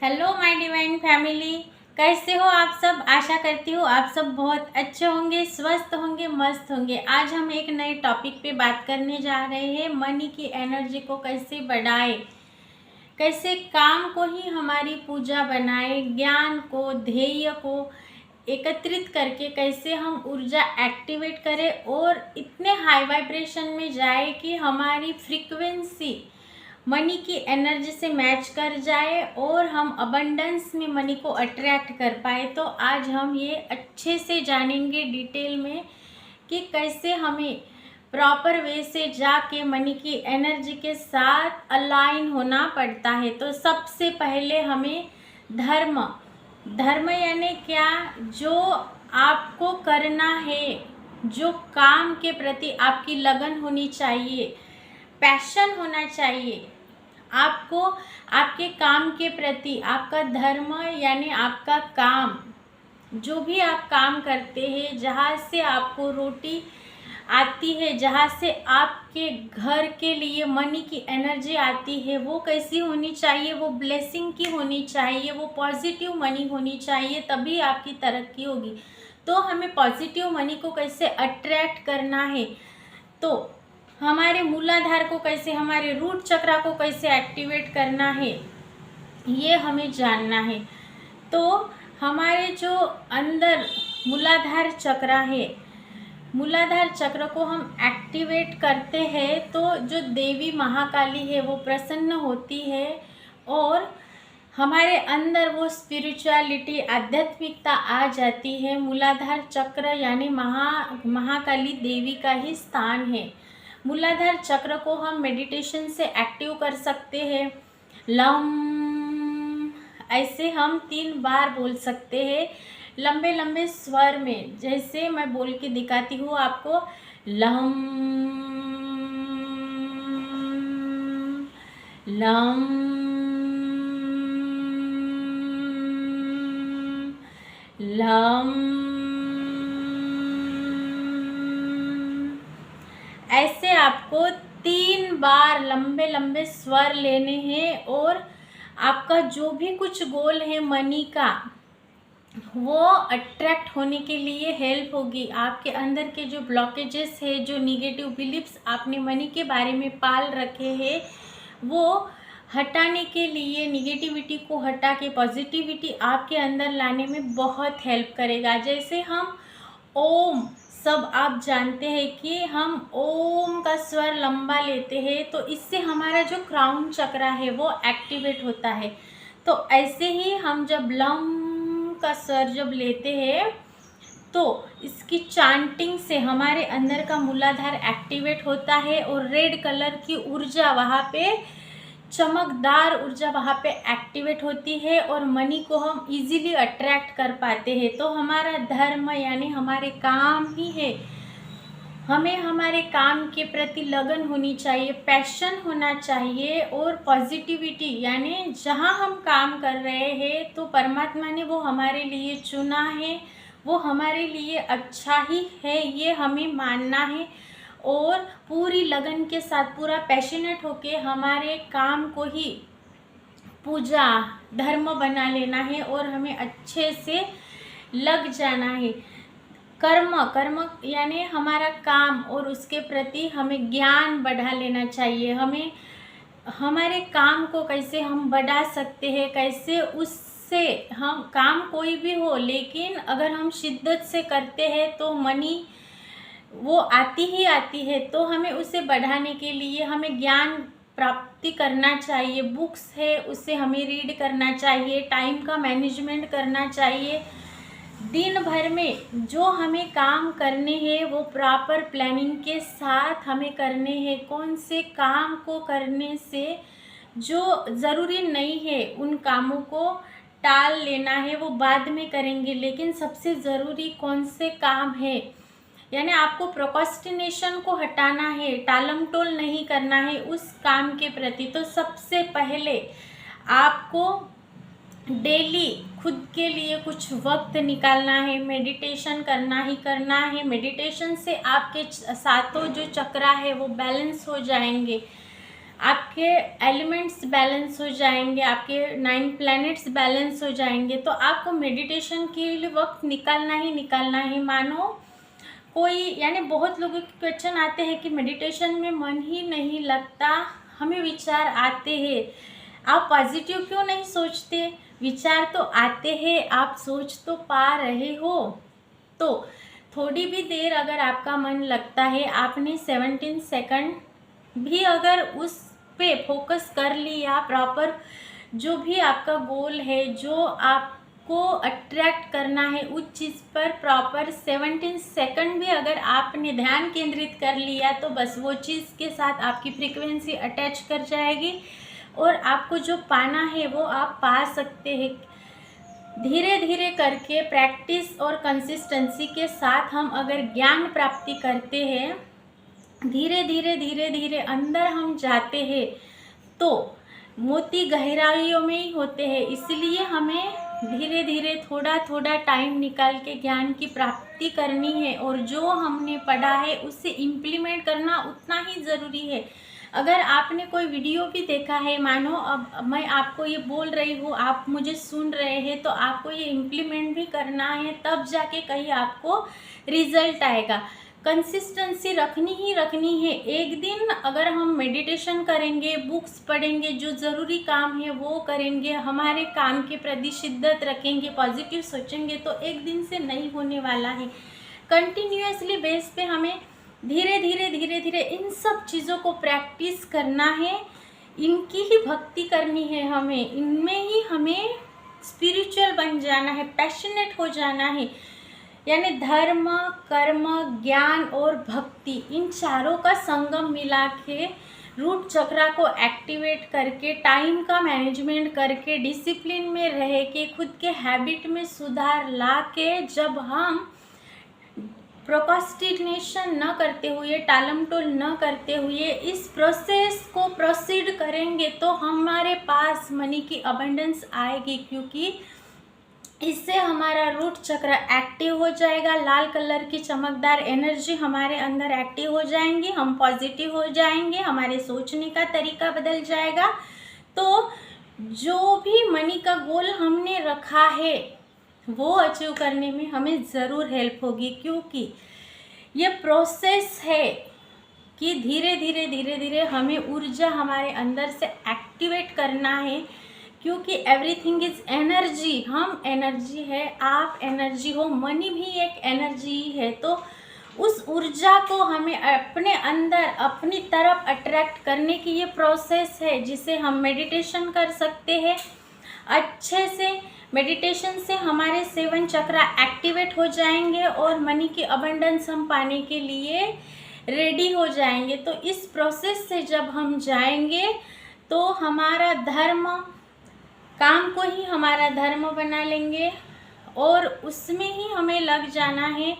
Hello my divine family. कैसे हो आप सब? आशा करती हूँ आप सब बहुत अच्छे होंगे, स्वस्थ होंगे, मस्त होंगे। आज हम एक नए टॉपिक पे बात करने जा रहे हैं। मनी की एनर्जी को कैसे बढ़ाए, कैसे काम को ही हमारी पूजा बनाए, ज्ञान को, ध्येय को एकत्रित करके कैसे हम ऊर्जा एक्टिवेट करें और इतने हाई वाइब्रेशन में जाए कि हमारी फ्रीक्वेंसी मनी की एनर्जी से मैच कर जाए और हम अबंडेंस में मनी को अट्रैक्ट कर पाए। तो आज हम ये अच्छे से जानेंगे डिटेल में कि कैसे हमें प्रॉपर वे से जाके मनी की एनर्जी के साथ अलाइन होना पड़ता है। तो सबसे पहले हमें धर्म धर्म यानी क्या? जो आपको करना है, जो काम के प्रति आपकी लगन होनी चाहिए, पैशन होना चाहिए आपको, आपके काम के प्रति आपका धर्म यानी आपका काम, जो भी आप काम करते हैं, जहाँ से आपको रोटी आती है, जहाँ से आपके घर के लिए मनी की एनर्जी आती है, वो कैसी होनी चाहिए? वो ब्लेसिंग की होनी चाहिए, वो पॉजिटिव मनी होनी चाहिए, तभी आपकी तरक्की होगी। तो हमें पॉजिटिव मनी को कैसे अट्रैक्ट करना है, तो हमारे मूलाधार को कैसे, हमारे रूट चक्रा को कैसे एक्टिवेट करना है, ये हमें जानना है। तो हमारे जो अंदर मूलाधार चक्र है, मूलाधार चक्र को हम एक्टिवेट करते हैं तो जो देवी महाकाली है वो प्रसन्न होती है और हमारे अंदर वो स्पिरिचुअलिटी, आध्यात्मिकता आ जाती है। मूलाधार चक्र यानी महाकाली देवी का ही स्थान है। मूलाधार चक्र को हम मेडिटेशन से एक्टिव कर सकते हैं। लम, ऐसे हम 3 बार बोल सकते हैं लंबे लंबे स्वर में। जैसे मैं बोल के दिखाती हूँ आपको। Lump lump lump. ऐसे आपको 3 बार लंबे लंबे स्वर लेने हैं और आपका जो भी कुछ गोल है मनी का, वो अट्रैक्ट होने के लिए हेल्प होगी। आपके अंदर के जो ब्लॉकेजेस है, जो निगेटिव बिलीफ्स आपने मनी के बारे में पाल रखे हैं, वो हटाने के लिए, निगेटिविटी को हटा के पॉजिटिविटी आपके अंदर लाने में बहुत हेल्प करेगा। जैसे हम ओम, सब आप जानते हैं कि हम ओम का स्वर लंबा लेते हैं तो इससे हमारा जो क्राउन चक्र है वो एक्टिवेट होता है। तो ऐसे ही हम जब लम का स्वर जब लेते हैं तो इसकी चांटिंग से हमारे अंदर का मूलाधार एक्टिवेट होता है और रेड कलर की ऊर्जा वहाँ पे, चमकदार ऊर्जा वहाँ पे एक्टिवेट होती है और मनी को हम इजीली अट्रैक्ट कर पाते हैं। तो हमारा धर्म यानी हमारे काम ही है। हमें हमारे काम के प्रति लगन होनी चाहिए, पैशन होना चाहिए और पॉजिटिविटी, यानी जहाँ हम काम कर रहे हैं तो परमात्मा ने वो हमारे लिए चुना है, वो हमारे लिए अच्छा ही है, ये हमें मानना है और पूरी लगन के साथ, पूरा पैशनेट होके हमारे काम को ही पूजा, धर्म बना लेना है और हमें अच्छे से लग जाना है। कर्म यानी हमारा काम और उसके प्रति हमें ज्ञान बढ़ा लेना चाहिए। हमें हमारे काम को कैसे हम बढ़ा सकते हैं, कैसे उससे हम, काम कोई भी हो लेकिन अगर हम शिद्दत से करते हैं तो मनी वो आती ही आती है। तो हमें उसे बढ़ाने के लिए हमें ज्ञान प्राप्ति करना चाहिए। बुक्स है उसे हमें रीड करना चाहिए, टाइम का मैनेजमेंट करना चाहिए। दिन भर में जो हमें काम करने हैं वो प्रॉपर प्लानिंग के साथ हमें करने हैं। कौन से काम को करने से जो ज़रूरी नहीं है उन कामों को टाल लेना है, वो बाद में करेंगे। लेकिन सबसे ज़रूरी कौन से काम है, यानी आपको प्रोक्रास्टिनेशन को हटाना है, टालम टोल नहीं करना है उस काम के प्रति। तो सबसे पहले आपको डेली खुद के लिए कुछ वक्त निकालना है, मेडिटेशन करना ही करना है। मेडिटेशन से आपके सातों जो चक्रा है वो बैलेंस हो जाएंगे। आपके एलिमेंट्स बैलेंस हो जाएंगे, आपके 9 प्लैनेट्स बैलेंस हो जाएंगे। तो आपको मेडिटेशन के लिए वक्त निकालना ही निकालना है। मानो कोई, यानी बहुत लोगों के क्वेश्चन आते हैं कि मेडिटेशन में मन ही नहीं लगता, हमें विचार आते हैं, आप पॉजिटिव क्यों नहीं सोचते? विचार तो आते हैं, आप सोच तो पा रहे हो। तो थोड़ी भी देर अगर आपका मन लगता है, आपने 17 सेकंड भी अगर उस पे फोकस कर लिया प्रॉपर, जो भी आपका गोल है, जो आपको अट्रैक्ट करना है, उस चीज़ पर प्रॉपर 17 सेकंड भी अगर आपने ध्यान केंद्रित कर लिया, तो बस वो चीज़ के साथ आपकी फ्रीक्वेंसी अटैच कर जाएगी और आपको जो पाना है वो आप पा सकते हैं। धीरे धीरे करके प्रैक्टिस और कंसिस्टेंसी के साथ हम अगर ज्ञान प्राप्ति करते हैं, धीरे धीरे धीरे धीरे अंदर हम जाते हैं, तो मोती गहराइयों में ही होते हैं। इसलिए हमें धीरे धीरे थोड़ा थोड़ा टाइम निकाल के ज्ञान की प्राप्ति करनी है और जो हमने पढ़ा है उसे इम्प्लीमेंट करना उतना ही ज़रूरी है। अगर आपने कोई वीडियो भी देखा है, मानो अब मैं आपको ये बोल रही हूँ, आप मुझे सुन रहे हैं, तो आपको ये इम्प्लीमेंट भी करना है, तब जाके कहीं आपको रिजल्ट आएगा। कंसिस्टेंसी रखनी ही रखनी है। एक दिन अगर हम मेडिटेशन करेंगे, बुक्स पढ़ेंगे, जो ज़रूरी काम है वो करेंगे, हमारे काम के प्रति शिद्दत रखेंगे, पॉजिटिव सोचेंगे, तो एक दिन से नहीं होने वाला है। कंटिन्यूअसली बेस पे हमें धीरे धीरे धीरे धीरे इन सब चीज़ों को प्रैक्टिस करना है, इनकी ही भक्ति करनी है हमें, इनमें ही हमें स्पिरिचुअल बन जाना है, पैशनेट हो जाना है। यानी धर्म, कर्म, ज्ञान और भक्ति, इन चारों का संगम मिला के रूट चक्रा को एक्टिवेट करके, टाइम का मैनेजमेंट करके, डिसिप्लिन में रह के, खुद के हैबिट में सुधार ला के, जब हम प्रोक्रास्टिनेशन न करते हुए, टालमटोल न करते हुए इस प्रोसेस को प्रोसीड करेंगे, तो हमारे पास मनी की अबंडेंस आएगी, क्योंकि इससे हमारा रूट चक्र एक्टिव हो जाएगा। लाल कलर की चमकदार एनर्जी हमारे अंदर एक्टिव हो जाएंगी, हम पॉजिटिव हो जाएंगे, हमारे सोचने का तरीका बदल जाएगा। तो जो भी मनी का गोल हमने रखा है वो अचीव करने में हमें ज़रूर हेल्प होगी, क्योंकि ये प्रोसेस है कि धीरे धीरे धीरे धीरे हमें ऊर्जा हमारे अंदर से एक्टिवेट करना है, क्योंकि एवरीथिंग इज़ एनर्जी। हम एनर्जी है, आप एनर्जी हो, मनी भी एक एनर्जी ही है। तो उस ऊर्जा को हमें अपने अंदर, अपनी तरफ अट्रैक्ट करने की ये प्रोसेस है, जिसे हम मेडिटेशन कर सकते हैं। अच्छे से मेडिटेशन से हमारे 7 चक्रा एक्टिवेट हो जाएंगे और मनी की अबंडेंस हम पाने के लिए रेडी हो जाएंगे। तो इस प्रोसेस से जब हम जाएंगे, तो हमारा धर्म, काम को ही हमारा धर्म बना लेंगे और उसमें ही हमें लग जाना है।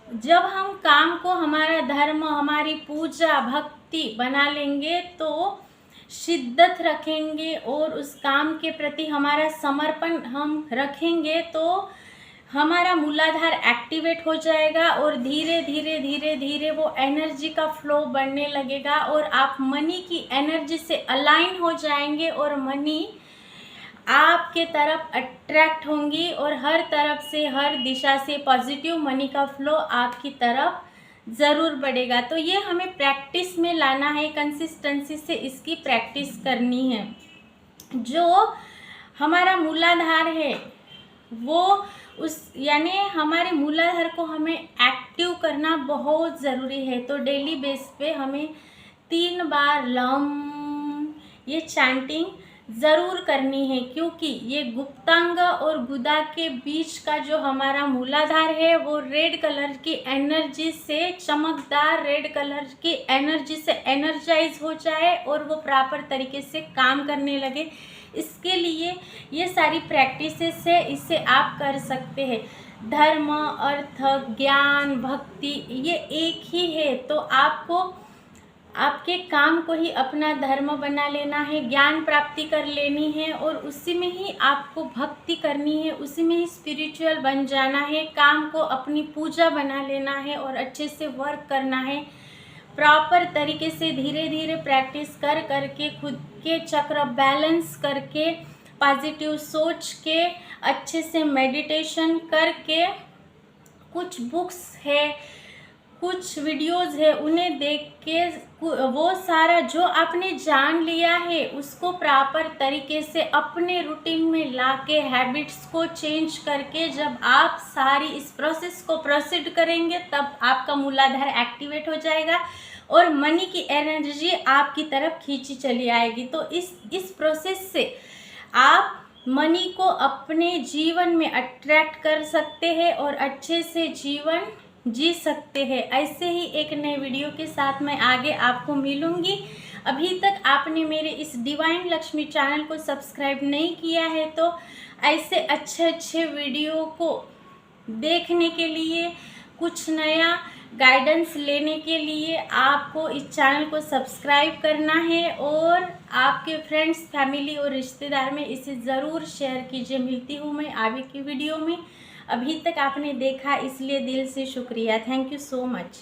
जब हम काम को हमारा धर्म, हमारी पूजा, भक्ति बना लेंगे, तो शिद्दत रखेंगे और उस काम के प्रति हमारा समर्पण हम रखेंगे, तो हमारा मूलाधार एक्टिवेट हो जाएगा और धीरे धीरे धीरे धीरे वो एनर्जी का फ्लो बढ़ने लगेगा और आप मनी की एनर्जी से अलाइन हो जाएंगे और मनी आपके तरफ अट्रैक्ट होंगी और हर तरफ से, हर दिशा से पॉजिटिव मनी का फ्लो आपकी तरफ ज़रूर बढ़ेगा। तो ये हमें प्रैक्टिस में लाना है, कंसिस्टेंसी से इसकी प्रैक्टिस करनी है। जो हमारा मूलाधार है वो यानी हमारे मूलाधार को हमें एक्टिव करना बहुत ज़रूरी है। तो डेली बेस पे हमें 3 बार लम ये चैंटिंग ज़रूर करनी है, क्योंकि ये गुप्तांग और गुदा के बीच का जो हमारा मूलाधार है वो रेड कलर की एनर्जी से, चमकदार रेड कलर की एनर्जी से एनर्जाइज हो जाए और वो प्रॉपर तरीके से काम करने लगे। इसके लिए ये सारी प्रैक्टिसेस है, इससे आप कर सकते हैं। धर्म, अर्थ, ज्ञान, भक्ति ये एक ही है। तो आपको आपके काम को ही अपना धर्म बना लेना है, ज्ञान प्राप्ति कर लेनी है और उसी में ही आपको भक्ति करनी है, उसी में ही स्पिरिचुअल बन जाना है। काम को अपनी पूजा बना लेना है और अच्छे से वर्क करना है। प्रॉपर तरीके से धीरे धीरे प्रैक्टिस कर करके खुद के चक्र बैलेंस करके पॉजिटिव सोच के अच्छे से मेडिटेशन करके कुछ बुक्स है, कुछ वीडियोस है, उन्हें देख के वो सारा जो आपने जान लिया है उसको प्रॉपर तरीके से अपने रूटीन में लाके हैबिट्स को चेंज करके जब आप सारी इस प्रोसेस को प्रोसीड करेंगे तब आपका मूलाधार एक्टिवेट हो जाएगा और मनी की एनर्जी आपकी तरफ खींची चली आएगी। तो इस प्रोसेस से आप मनी को अपने जीवन में अट्रैक्ट कर सकते हैं और अच्छे से जीवन जी सकते हैं। ऐसे ही एक नए वीडियो के साथ मैं आगे आपको मिलूंगी। अभी तक आपने मेरे इस डिवाइन लक्ष्मी चैनल को सब्सक्राइब नहीं किया है तो ऐसे अच्छे वीडियो को देखने के लिए, कुछ नया गाइडेंस लेने के लिए आपको इस चैनल को सब्सक्राइब करना है और आपके फ्रेंड्स, फैमिली और रिश्तेदार में इसे ज़रूर शेयर कीजिए। मिलती हूँ मैं आगे की वीडियो में। अभी तक आपने देखा इसलिए दिल से शुक्रिया। Thank you so much.